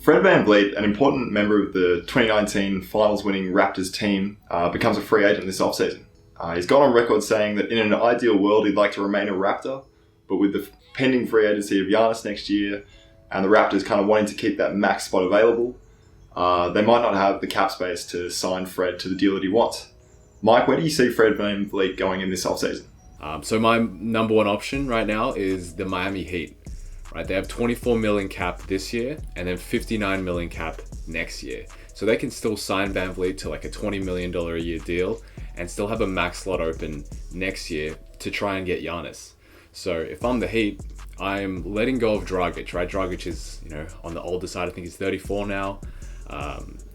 Fred Vanvleet, an important member of the 2019 finals-winning Raptors team, becomes a free agent this offseason. He's gone on record saying that in an ideal world he'd like to remain a Raptor, but with the pending free agency of Giannis next year and the Raptors kind of wanting to keep that max spot available, they might not have the cap space to sign Fred to the deal that he wants. Mike, where do you see Fred Vanvleet going in this offseason? So my number one option right now is the Miami Heat. Right, they have 24 million cap this year and then 59 million cap next year. So they can still sign VanVleet to like a $20 million a year deal and still have a max slot open next year to try and get Giannis. So if I'm the Heat, I'm letting go of Dragic, right? Dragic is, on the older side. I think he's 34 now.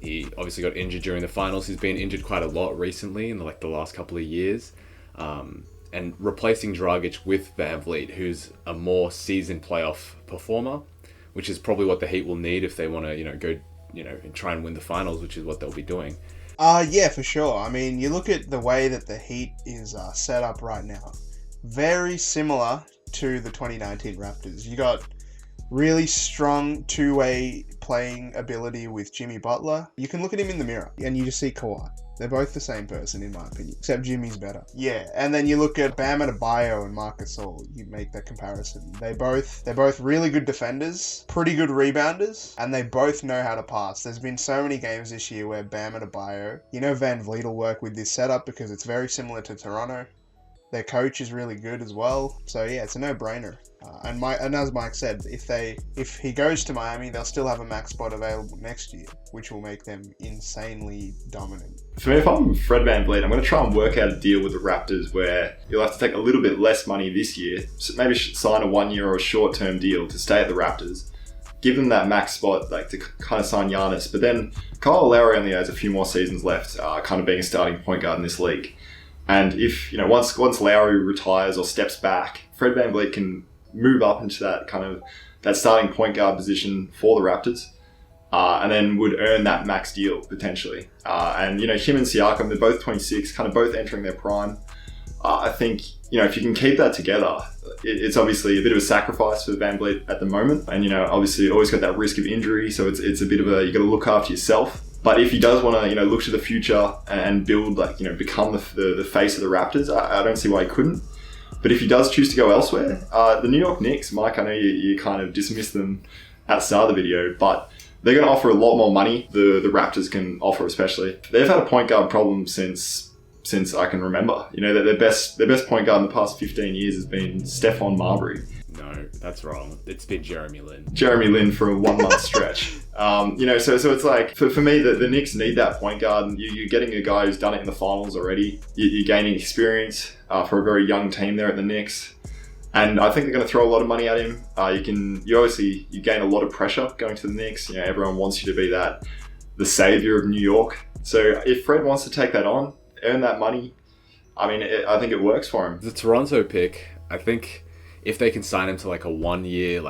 He obviously got injured during the finals. He's been injured quite a lot recently in the last couple of years. And replacing Dragic with VanVleet, who's a more seasoned playoff performer, which is probably what the Heat will need if they want to, go, and try and win the finals, which is what they'll be doing. Yeah, for sure. I mean, you look at the way that the Heat is set up right now. Very similar to the 2019 Raptors. You got really strong two-way playing ability with Jimmy Butler. You can look at him in the mirror and you just see Kawhi. They're both the same person, in my opinion, except Jimmy's better. Yeah, and then you look at Bam Adebayo and Marc Gasol. You make that comparison. They're both really good defenders, pretty good rebounders, and they both know how to pass. There's been so many games this year where Bam Adebayo, VanVleet will work with this setup because it's very similar to Toronto. Their coach is really good as well. So yeah, it's a no-brainer. And as Mike said, if he goes to Miami, they'll still have a max spot available next year, which will make them insanely dominant. For me, if I'm Fred VanVleet, I'm going to try and work out a deal with the Raptors where you'll have to take a little bit less money this year, so maybe sign a 1 year or a short-term deal to stay at the Raptors, give them that max spot to kind of sign Giannis, but then Kyle Lowry only has a few more seasons left, kind of being a starting point guard in this league. And if, once Lowry retires or steps back, Fred VanVleet can move up into that starting point guard position for the Raptors, and then would earn that max deal potentially. And him and Siakam, they're both 26, kind of both entering their prime. I think, if you can keep that together, it's obviously a bit of a sacrifice for VanVleet at the moment. And, obviously always got that risk of injury. So it's a bit of you got to look after yourself. But if he does want to, look to the future and build, become the face of the Raptors, I don't see why he couldn't. But if he does choose to go elsewhere, the New York Knicks, Mike, I know you kind of dismissed them at the start of the video, but they're going to offer a lot more money. The Raptors can offer, especially. They've had a point guard problem since I can remember. Their best point guard in the past 15 years has been Stephon Marbury. No, that's wrong. It's been Jeremy Lin. Jeremy Lin for a 1 month stretch. So it's like, for me, the Knicks need that point guard. And you're getting a guy who's done it in the finals already. You're gaining experience for a very young team there at the Knicks. And I think they're going to throw a lot of money at him. You gain a lot of pressure going to the Knicks. Everyone wants you to be the savior of New York. So if Fred wants to take that on, earn that money, I think it works for him. The Toronto pick, I think if they can sign him to a 1 year,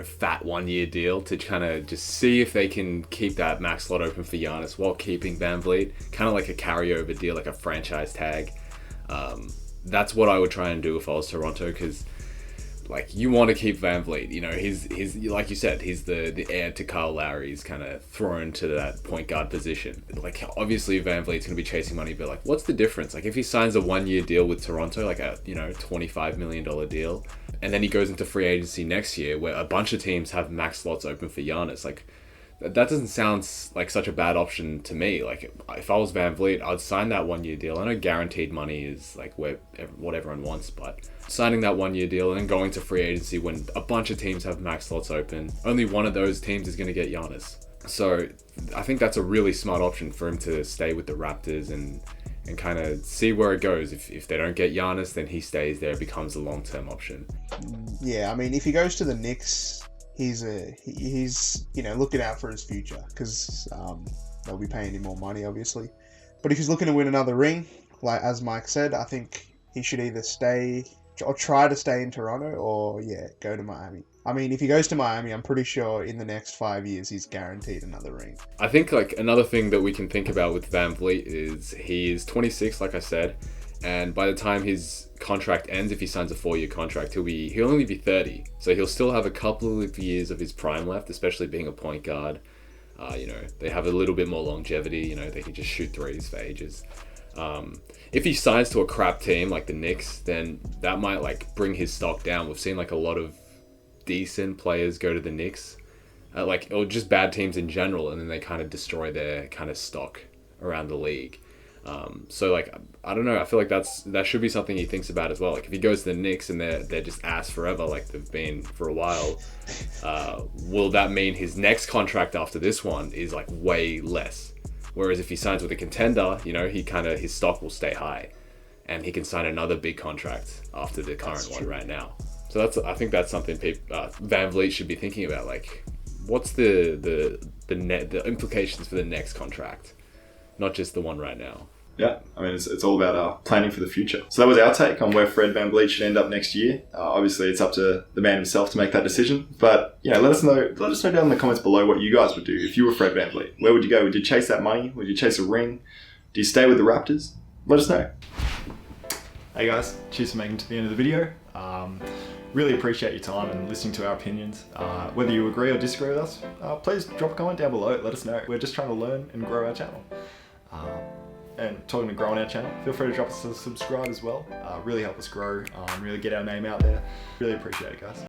fat 1 year deal to kind of just see if they can keep that max slot open for Giannis while keeping VanVleet, kind of like a carryover deal, like a franchise tag. That's what I would try and do if I was Toronto, because you want to keep VanVleet. He's like you said, he's the heir to Kyle Lowry. He's kind of thrown to that point guard position. Obviously VanVleet's going to be chasing money, but what's the difference? If he signs a 1 year deal with Toronto, a $25 million deal, and then he goes into free agency next year where a bunch of teams have max slots open for Giannis, that doesn't sound like such a bad option to me. If I was VanVleet, I'd sign that 1 year deal. I know guaranteed money is what everyone wants, but signing that 1 year deal and then going to free agency when a bunch of teams have max slots open, only one of those teams is going to get Giannis. So I think that's a really smart option for him to stay with the Raptors and kind of see where it goes. If they don't get Giannis, then he stays there, becomes a long-term option. Yeah, if he goes to the Knicks, he's looking out for his future, because they'll be paying him more money, obviously. But if he's looking to win another ring, as Mike said, I think he should either stay or try to stay in Toronto or go to Miami. If he goes to Miami, I'm pretty sure in the next 5 years he's guaranteed another ring. I think another thing that we can think about with VanVleet is he is 26, like I said, And by the time his contract ends, if he signs a 4-year contract, he'll only be 30. So he'll still have a couple of years of his prime left, especially being a point guard. They have a little bit more longevity. They can just shoot threes for ages. If he signs to a crap team like the Knicks, then that might like bring his stock down. We've seen like a lot of decent players go to the Knicks, or just bad teams in general, and then they kind of destroy their kind of stock around the league. I don't know. I feel like that should be something he thinks about as well. Like if he goes to the Knicks and they're just ass forever, like they've been for a while, will that mean his next contract after this one is like way less? Whereas if he signs with a contender, his stock will stay high, and he can sign another big contract after the current one right now. So I think that's something VanVleet should be thinking about. Like, what's the implications for the next contract, not just the one right now. Yeah, I mean, it's all about planning for the future. So that was our take on where Fred Vanvleet should end up next year. Obviously, it's up to the man himself to make that decision. But let us know down in the comments below what you guys would do if you were Fred Vanvleet. Where would you go? Would you chase that money? Would you chase a ring? Do you stay with the Raptors? Let us know. Hey guys, cheers for making it to the end of the video. Really appreciate your time and listening to our opinions. Whether you agree or disagree with us, please drop a comment down below. Let us know. We're just trying to learn and grow our channel. And talking to growing our channel, feel free to drop us a subscribe as well. Really help us grow, really get our name out there. Really appreciate it, guys.